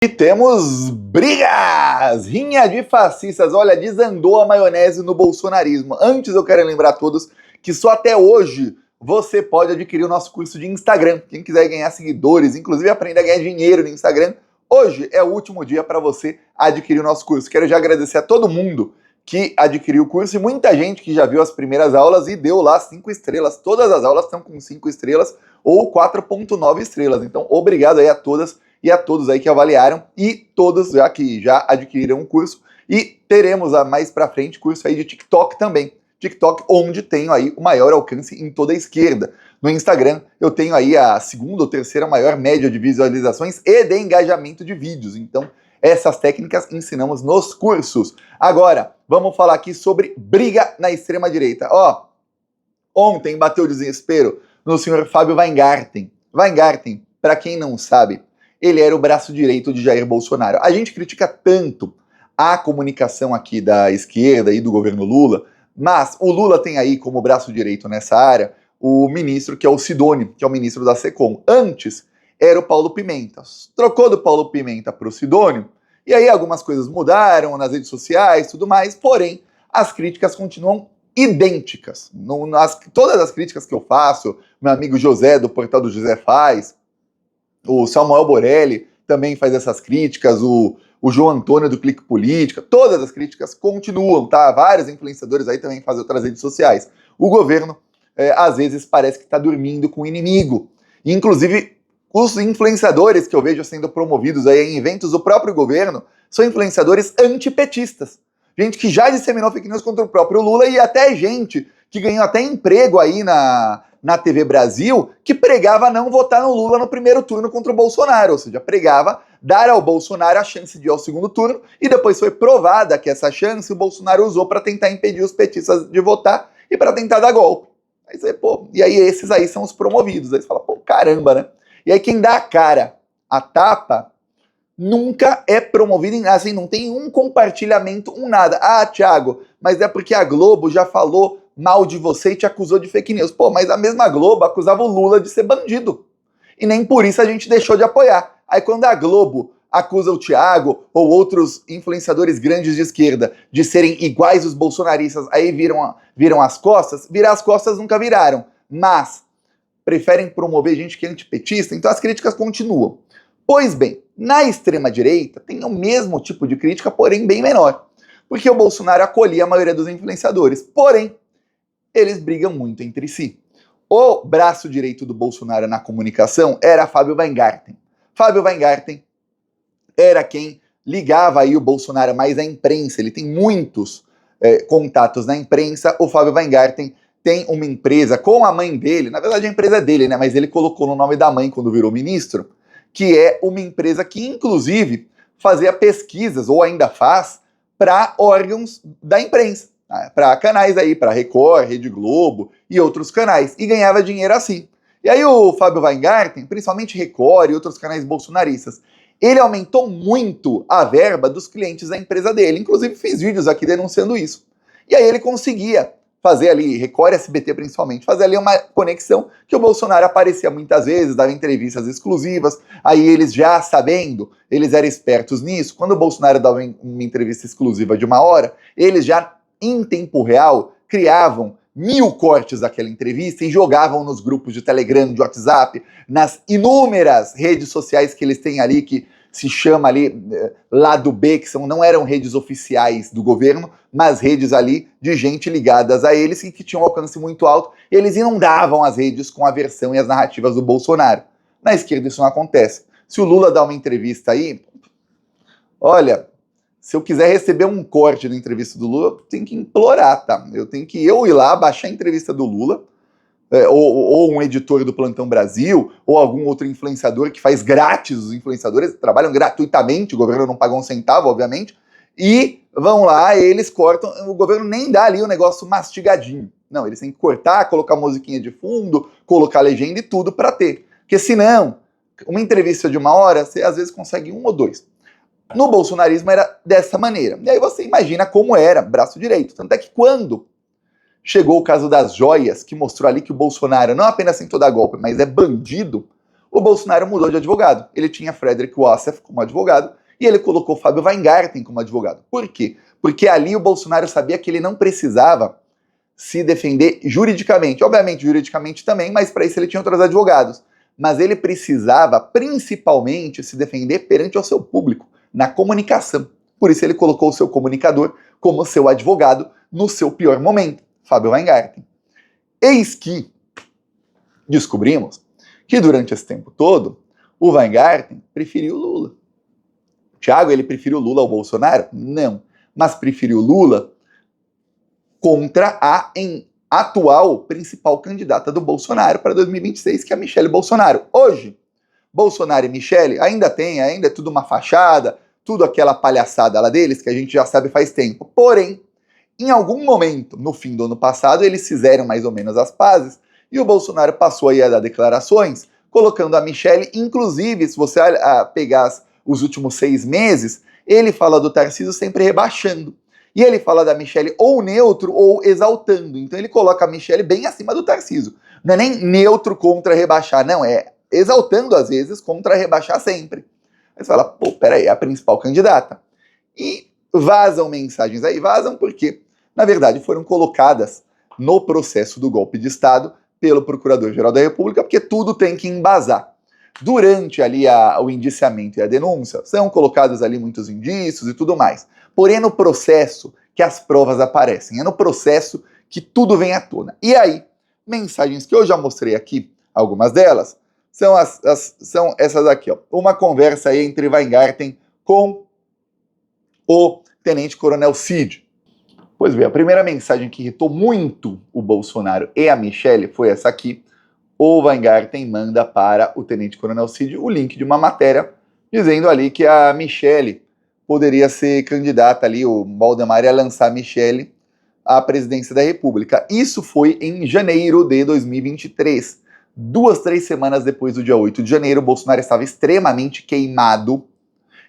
E temos brigas! Rinha de fascistas. Olha, desandou a maionese no bolsonarismo. Antes eu quero lembrar a todos que só até hoje você pode adquirir o nosso curso de Instagram. Quem quiser ganhar seguidores, inclusive aprender a ganhar dinheiro no Instagram, hoje é o último dia para você adquirir o nosso curso. Quero já agradecer a todo mundo que adquiriu o curso e muita gente que já viu as primeiras aulas e deu lá 5 estrelas. Todas as aulas estão com 5 estrelas ou 4.9 estrelas. Então, obrigado aí a todas e a todos aí que avaliaram e todos que já adquiriram o curso. E teremos mais pra frente curso aí de TikTok também. TikTok, onde tenho aí o maior alcance em toda a esquerda. No Instagram, eu tenho aí a segunda ou terceira maior média de visualizações e de engajamento de vídeos. Então, essas técnicas ensinamos nos cursos. Agora, vamos falar aqui sobre briga na extrema-direita. Ó, ontem bateu o desespero no senhor Fábio Weingarten. Weingarten, para quem não sabe, ele era o braço direito de Jair Bolsonaro. A gente critica tanto a comunicação aqui da esquerda e do governo Lula, mas o Lula tem aí como braço direito nessa área o ministro que é o Sidônio, que é o ministro da SECOM. Antes era o Paulo Pimenta. Trocou do Paulo Pimenta para o Sidônio, e aí algumas coisas mudaram nas redes sociais e tudo mais, porém as críticas continuam idênticas. Todas as críticas que eu faço, meu amigo José do portal do José faz, o Samuel Borelli também faz essas críticas, o João Antônio do Clique Política, todas as críticas continuam, tá? Vários influenciadores aí também fazem outras redes sociais. O governo, às vezes, parece que está dormindo com o inimigo. Inclusive, os influenciadores que eu vejo sendo promovidos aí em eventos do próprio governo são influenciadores antipetistas. Gente que já disseminou fake news contra o próprio Lula e até gente que ganhou até emprego aí na TV Brasil, que pregava não votar no Lula no primeiro turno contra o Bolsonaro, ou seja, pregava dar ao Bolsonaro a chance de ir ao segundo turno, e depois foi provada que essa chance o Bolsonaro usou para tentar impedir os petistas de votar e para tentar dar golpe. Aí você, e aí esses aí são os promovidos, aí você fala, caramba, né? E aí quem dá a cara, a tapa, nunca é promovido, assim, não tem um compartilhamento, nada. Ah, Thiago, mas é porque a Globo já falou mal de você e te acusou de fake news. Mas a mesma Globo acusava o Lula de ser bandido. E nem por isso a gente deixou de apoiar. Aí quando a Globo acusa o Thiago ou outros influenciadores grandes de esquerda de serem iguais os bolsonaristas, aí viram as costas, virar as costas nunca viraram. Mas preferem promover gente que é antipetista, então as críticas continuam. Pois bem, na extrema-direita tem o mesmo tipo de crítica, porém bem menor. Porque o Bolsonaro acolhia a maioria dos influenciadores. Porém, eles brigam muito entre si. O braço direito do Bolsonaro na comunicação era Fábio Weingarten. Fábio Weingarten era quem ligava aí o Bolsonaro mais à imprensa. Ele tem muitos contatos na imprensa. O Fábio Weingarten tem uma empresa com a mãe dele, na verdade a empresa é dele, né? Mas ele colocou no nome da mãe quando virou ministro, que é uma empresa que, inclusive, fazia pesquisas, ou ainda faz, para órgãos da imprensa, para canais aí, para Record, Rede Globo e outros canais, e ganhava dinheiro assim. E aí o Fábio Weingarten, principalmente Record e outros canais bolsonaristas, ele aumentou muito a verba dos clientes da empresa dele, inclusive fiz vídeos aqui denunciando isso. E aí ele conseguia fazer ali, Record e SBT principalmente, fazer ali uma conexão que o Bolsonaro aparecia muitas vezes, dava entrevistas exclusivas, aí eles já sabendo, eles eram espertos nisso, quando o Bolsonaro dava uma entrevista exclusiva de 1 hora, eles já, em tempo real, criavam 1000 cortes daquela entrevista e jogavam nos grupos de Telegram, de WhatsApp, nas inúmeras redes sociais que eles têm ali, que se chama ali lado B, que não eram redes oficiais do governo, mas redes ali de gente ligadas a eles e que tinham um alcance muito alto, e eles inundavam as redes com a versão e as narrativas do Bolsonaro. Na esquerda isso não acontece. Se o Lula dá uma entrevista aí, olha, se eu quiser receber um corte da entrevista do Lula, eu tenho que implorar, tá? Eu tenho que ir lá, baixar a entrevista do Lula, ou um editor do Plantão Brasil, ou algum outro influenciador que faz grátis, os influenciadores trabalham gratuitamente, o governo não paga um centavo, obviamente, e vão lá, eles cortam, o governo nem dá ali o negócio mastigadinho. Não, eles têm que cortar, colocar musiquinha de fundo, colocar legenda e tudo para ter. Porque senão, uma entrevista de 1 hora, você às vezes consegue 1 ou 2. No bolsonarismo era dessa maneira. E aí você imagina como era, braço direito. Tanto é que quando chegou o caso das joias, que mostrou ali que o Bolsonaro não apenas tentou dar golpe, mas é bandido, o Bolsonaro mudou de advogado. Ele tinha Frederick Wassef como advogado e ele colocou Fábio Weingarten como advogado. Por quê? Porque ali o Bolsonaro sabia que ele não precisava se defender juridicamente. Obviamente, juridicamente também, mas para isso ele tinha outros advogados. Mas ele precisava, principalmente, se defender perante o seu público, na comunicação. Por isso ele colocou o seu comunicador como seu advogado no seu pior momento, Fábio Weingarten. Eis que descobrimos que durante esse tempo todo, o Weingarten preferiu Lula. Thiago, ele preferiu Lula ao Bolsonaro? Não. Mas preferiu Lula contra a atual principal candidata do Bolsonaro para 2026, que é a Michele Bolsonaro. Hoje, Bolsonaro e Michele ainda é tudo uma fachada, tudo aquela palhaçada lá deles, que a gente já sabe faz tempo. Porém, em algum momento, no fim do ano passado, eles fizeram mais ou menos as pazes, e o Bolsonaro passou aí a dar declarações, colocando a Michele, inclusive, se você pegar os últimos 6 meses, ele fala do Tarcísio sempre rebaixando. E ele fala da Michele ou neutro ou exaltando. Então ele coloca a Michele bem acima do Tarcísio. Não é nem neutro contra rebaixar, não. É exaltando às vezes contra rebaixar sempre. Aí você fala, pô, peraí, é a principal candidata. E vazam mensagens aí. Vazam porque, na verdade, foram colocadas no processo do golpe de Estado pelo Procurador-Geral da República, porque tudo tem que embasar. Durante ali o indiciamento e a denúncia, são colocados ali muitos indícios e tudo mais. Porém, é no processo que as provas aparecem, é no processo que tudo vem à tona. E aí, mensagens que eu já mostrei aqui, algumas delas, são essas aqui, ó. Uma conversa aí entre Weingarten com o Tenente Coronel Cid. Pois bem, a primeira mensagem que irritou muito o Bolsonaro e a Michele foi essa aqui. O Weingarten manda para o Tenente Coronel Cid o link de uma matéria dizendo ali que a Michele poderia ser candidata ali, o Valdemar ia lançar a Michele à presidência da República. Isso foi em janeiro de 2023. 2-3 semanas depois do dia 8 de janeiro, o Bolsonaro estava extremamente queimado.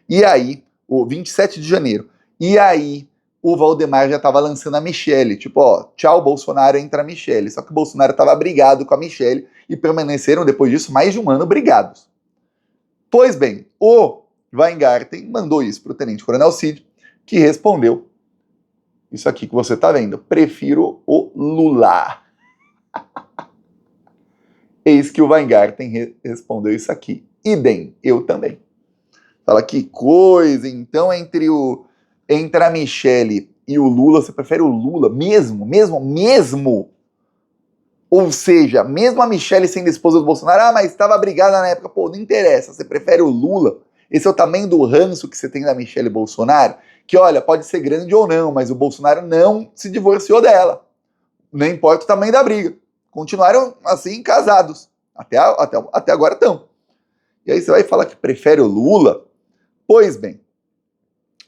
E aí, o 27 de janeiro, e aí o Valdemar já estava lançando a Michele, tipo, ó, tchau Bolsonaro, entra a Michele. Só que o Bolsonaro estava brigado com a Michele e permaneceram, depois disso, mais de um ano brigados. Pois bem, o Weingarten mandou isso para o Tenente Coronel Cid, que respondeu isso aqui que você está vendo. Prefiro o Lula. Eis que o Weingarten respondeu isso aqui. Idem, eu também. Fala, que coisa, então entre a Michele e o Lula, você prefere o Lula mesmo? Ou seja, mesmo a Michele sendo esposa do Bolsonaro, mas estava brigada na época, pô, não interessa, você prefere o Lula? Esse é o tamanho do ranço que você tem da Michele Bolsonaro, que olha, pode ser grande ou não, mas o Bolsonaro não se divorciou dela. Não importa o tamanho da briga. Continuaram assim, casados. Até agora estão. E aí você vai falar que prefere o Lula? Pois bem,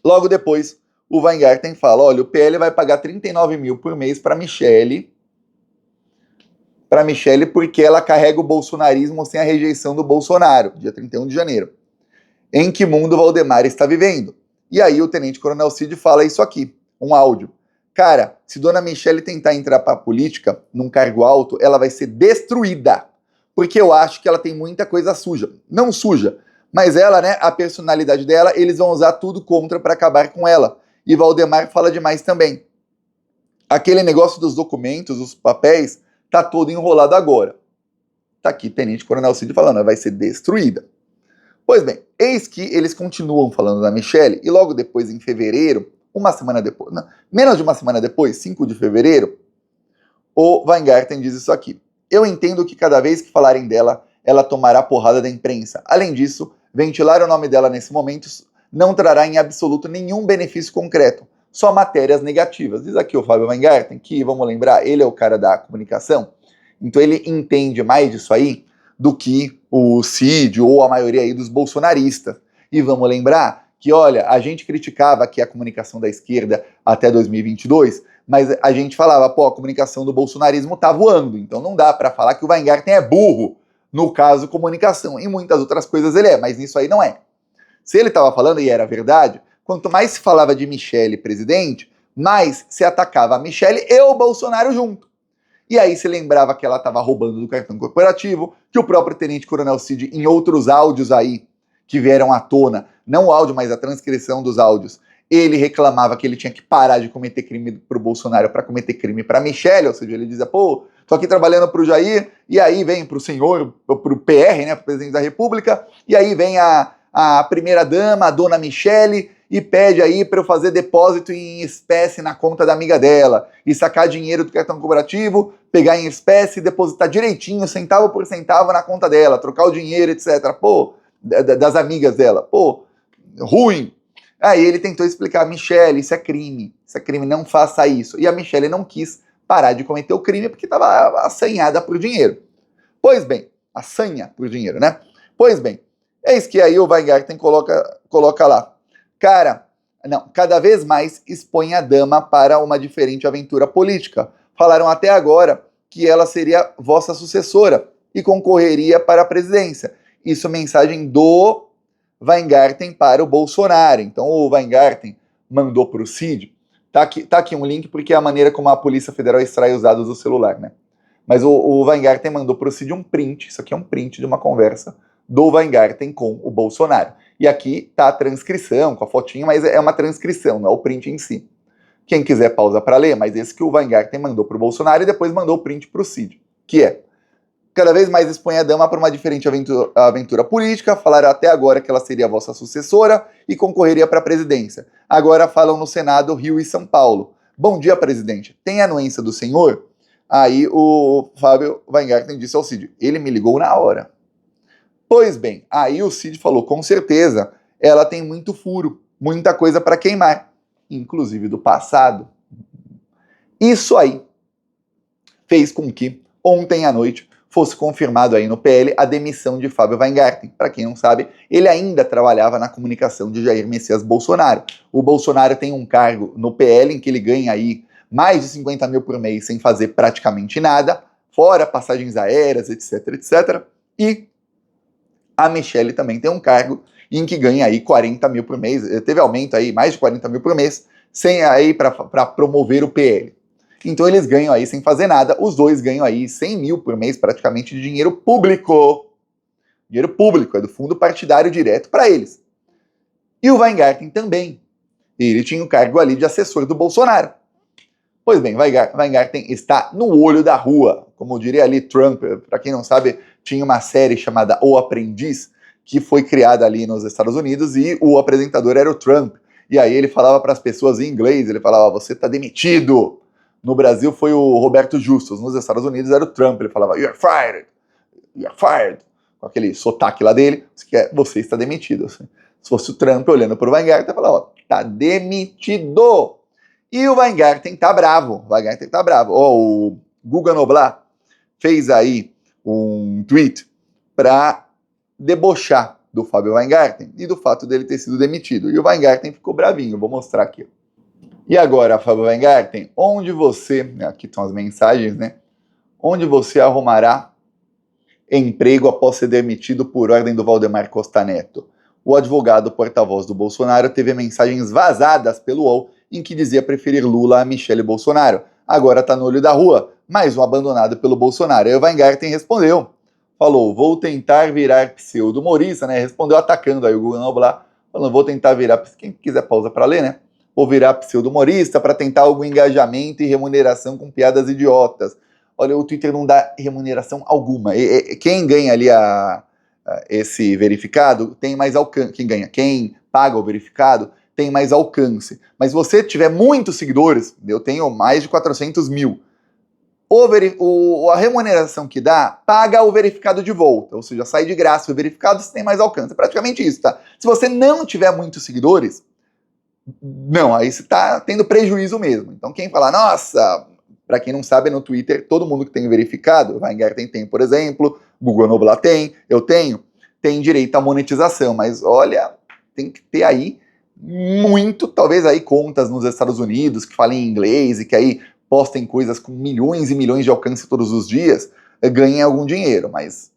logo depois, o Weingarten fala, olha, o PL vai pagar 39 mil por mês para Michele porque ela carrega o bolsonarismo sem a rejeição do Bolsonaro, dia 31 de janeiro. Em que mundo Valdemar está vivendo? E aí o Tenente Coronel Cid fala isso aqui, um áudio. Cara, se Dona Michele tentar entrar para a política, num cargo alto, ela vai ser destruída. Porque eu acho que ela tem muita coisa suja. Não suja, mas ela, né, a personalidade dela, eles vão usar tudo contra para acabar com ela. E Valdemar fala demais também. Aquele negócio dos documentos, os papéis, tá todo enrolado agora. Tá aqui, Tenente Coronel Cid falando, vai ser destruída. Pois bem, eis que eles continuam falando da Michele, e logo depois, em fevereiro, menos de uma semana depois, 5 de fevereiro, o Weingarten diz isso aqui. Eu entendo que cada vez que falarem dela, ela tomará porrada da imprensa. Além disso, ventilar o nome dela nesse momento não trará em absoluto nenhum benefício concreto, só matérias negativas. Diz aqui o Fábio Weingarten, que, vamos lembrar, ele é o cara da comunicação, então ele entende mais disso aí do que o Cid ou a maioria aí dos bolsonaristas. E vamos lembrar que, olha, a gente criticava aqui a comunicação da esquerda até 2022, mas a gente falava, pô, a comunicação do bolsonarismo tá voando, então não dá para falar que o Weingarten é burro, no caso comunicação. Em muitas outras coisas ele é, mas nisso aí não é. Se ele estava falando e era verdade, quanto mais se falava de Michele presidente, mais se atacava a Michele e o Bolsonaro junto. E aí se lembrava que ela estava roubando do cartão corporativo, que o próprio Tenente Coronel Cid, em outros áudios aí que vieram à tona, não o áudio, mas a transcrição dos áudios, ele reclamava que ele tinha que parar de cometer crime pro Bolsonaro para cometer crime para Michele, ou seja, ele dizia, pô, tô aqui trabalhando pro Jair, e aí vem pro senhor, pro PR, né, pro presidente da República, e aí vem a primeira-dama, a dona Michele, e pede aí para eu fazer depósito em espécie na conta da amiga dela, e sacar dinheiro do cartão corporativo, pegar em espécie e depositar direitinho, centavo por centavo na conta dela, trocar o dinheiro, etc. Pô, das amigas dela. Pô, ruim. Aí ele tentou explicar, Michele, isso é crime, não faça isso. E a Michele não quis parar de cometer o crime porque estava assanhada por dinheiro. Pois bem, assanha por dinheiro, né? Pois bem, eis que aí o Weingarten coloca lá, cara, não, cada vez mais expõe a dama para uma diferente aventura política. Falaram até agora que ela seria vossa sucessora e concorreria para a presidência. Isso é mensagem do Weingarten para o Bolsonaro. Então o Weingarten mandou para o Cid. Tá aqui um link porque é a maneira como a Polícia Federal extrai os dados do celular, né? Mas o Weingarten mandou para o Cid um print, isso aqui é um print de uma conversa do Weingarten com o Bolsonaro. E aqui tá a transcrição, com a fotinha, mas é uma transcrição, não é o print em si. Quem quiser pausa para ler, mas esse que o Weingarten mandou para o Bolsonaro e depois mandou o print para o Cid, que é: cada vez mais expõe a dama para uma diferente aventura política, falaram até agora que ela seria a vossa sucessora e concorreria para a presidência. Agora falam no Senado, Rio e São Paulo. Bom dia, presidente. Tem a anuência do senhor? Aí o Fábio Weingarten disse ao Cid, ele me ligou na hora. Pois bem, aí o Cid falou, com certeza, ela tem muito furo, muita coisa para queimar, inclusive do passado. Isso aí fez com que, ontem à noite, fosse confirmado aí no PL a demissão de Fábio Weingarten. Para quem não sabe, ele ainda trabalhava na comunicação de Jair Messias Bolsonaro. O Bolsonaro tem um cargo no PL em que ele ganha aí mais de 50 mil por mês sem fazer praticamente nada, fora passagens aéreas, etc, etc. E a Michele também tem um cargo em que ganha aí 40 mil por mês, teve aumento aí, mais de 40 mil por mês, sem aí para promover o PL. Então eles ganham aí sem fazer nada, os dois ganham aí 100 mil por mês praticamente de dinheiro público. Dinheiro público, é do fundo partidário direto para eles. E o Weingarten também. Ele tinha o cargo ali de assessor do Bolsonaro. Pois bem, Weingarten está no olho da rua, como diria ali Trump. Para quem não sabe, tinha uma série chamada O Aprendiz, que foi criada ali nos Estados Unidos e o apresentador era o Trump. E aí ele falava para as pessoas em inglês, ele falava, você está demitido. No Brasil foi o Roberto Justus, nos Estados Unidos era o Trump, ele falava, you're fired, com aquele sotaque lá dele, você está demitido. Se fosse o Trump olhando para o Weingarten, ele falava, tá demitido. E o Weingarten tá bravo, o Guga Noblat fez aí um tweet para debochar do Fábio Weingarten e do fato dele ter sido demitido. E o Weingarten ficou bravinho, vou mostrar aqui. E agora, Fábio Weingarten, onde você, aqui estão as mensagens, né? Onde você arrumará emprego após ser demitido por ordem do Valdemar Costa Neto? O advogado porta-voz do Bolsonaro teve mensagens vazadas pelo UOL em que dizia preferir Lula a Michele Bolsonaro. Agora está no olho da rua, mais um abandonado pelo Bolsonaro. Aí o Weingarten respondeu, falou, vou tentar virar pseudo-humorista, né? Respondeu atacando aí o Guga Noblat, falando, vou tentar virar, quem quiser pausa para ler, né? Ou virar pseudo-humorista para tentar algum engajamento e remuneração com piadas idiotas. Olha, o Twitter não dá remuneração alguma. Quem ganha ali esse verificado tem mais alcance. Quem paga o verificado tem mais alcance. Mas se você tiver muitos seguidores, eu tenho mais de 400 mil, a remuneração que dá, paga o verificado de volta. Ou seja, sai de graça o verificado, você tem mais alcance. É praticamente isso, tá? Se você não tiver muitos seguidores, não, aí você tá tendo prejuízo mesmo. Então quem fala, nossa, para quem não sabe, no Twitter, todo mundo que tem verificado, Weingarten tem, por exemplo, Guga Noblat tem, eu tenho, tem direito à monetização, mas olha, tem que ter aí muito, talvez aí contas nos Estados Unidos que falem inglês e que aí postem coisas com milhões e milhões de alcance todos os dias, ganhem algum dinheiro, mas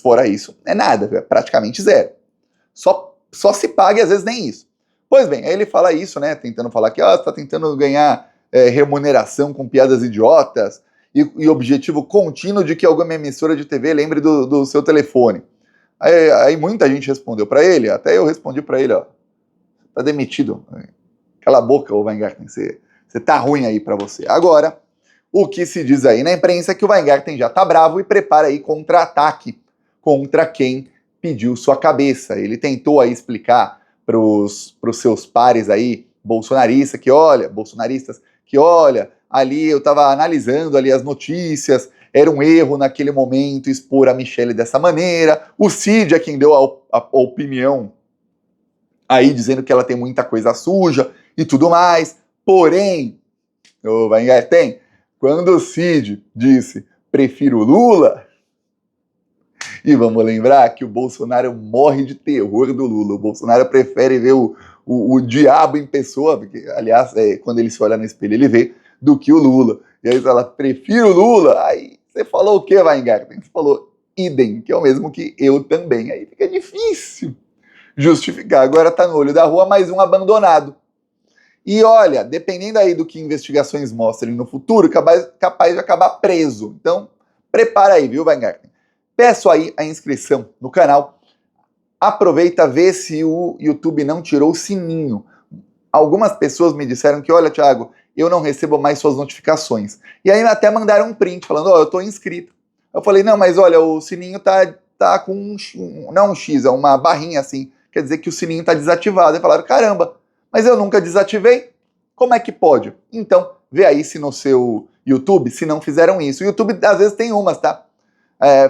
fora isso, é nada, é praticamente zero. Só se paga e às vezes nem isso. Pois bem, aí ele fala isso, né, tentando falar que você está tentando ganhar remuneração com piadas idiotas, e objetivo contínuo de que alguma emissora de TV lembre do seu telefone. Aí muita gente respondeu para ele, até eu respondi para ele, ó, tá demitido. Cala a boca, ô Weingarten, você tá ruim aí para você. Agora, o que se diz aí na imprensa é que o Weingarten já tá bravo e prepara aí contra-ataque contra quem pediu sua cabeça. Ele tentou aí explicar pros seus pares aí, bolsonaristas, que olha, ali eu tava analisando ali as notícias, era um erro naquele momento expor a Michelle dessa maneira. O Cid é quem deu a opinião aí, dizendo que ela tem muita coisa suja e tudo mais. Porém, o Weingarten, quando o Cid disse prefiro Lula, e vamos lembrar que o Bolsonaro morre de terror do Lula, o Bolsonaro prefere ver o diabo em pessoa, porque, aliás, quando ele se olha no espelho ele vê, do que o Lula. E aí ela prefiro Lula, aí você falou o que, Weingarten? Você falou idem, que é o mesmo que eu também. Aí fica difícil justificar. Agora tá no olho da rua mais um abandonado. E olha, dependendo aí do que investigações mostrem no futuro, capaz de acabar preso. Então, prepara aí, viu, Weingarten? Peço aí a inscrição no canal. Aproveita, vê se o YouTube não tirou o sininho. Algumas pessoas me disseram que, olha, Thiago, eu não recebo mais suas notificações. E aí até mandaram um print falando, ó, eu tô inscrito. Eu falei, não, mas olha, o sininho tá com não um X, é uma barrinha assim. Quer dizer que o sininho tá desativado. E falaram, caramba, mas eu nunca desativei. Como é que pode? Então, vê aí se no seu YouTube, se não fizeram isso. O YouTube às vezes tem umas, tá?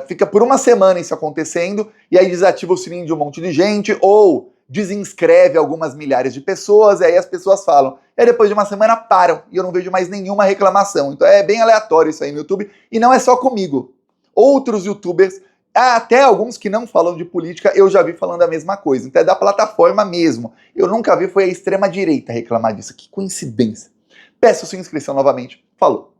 Fica por uma semana isso acontecendo, e aí desativa o sininho de um monte de gente, ou desinscreve algumas milhares de pessoas, e aí as pessoas falam. E aí depois de uma semana param, e eu não vejo mais nenhuma reclamação. Então é bem aleatório isso aí no YouTube, e não é só comigo. Outros youtubers, até alguns que não falam de política, eu já vi falando a mesma coisa. Então é da plataforma mesmo. Eu nunca vi, foi a extrema-direita reclamar disso. Que coincidência. Peço sua inscrição novamente. Falou.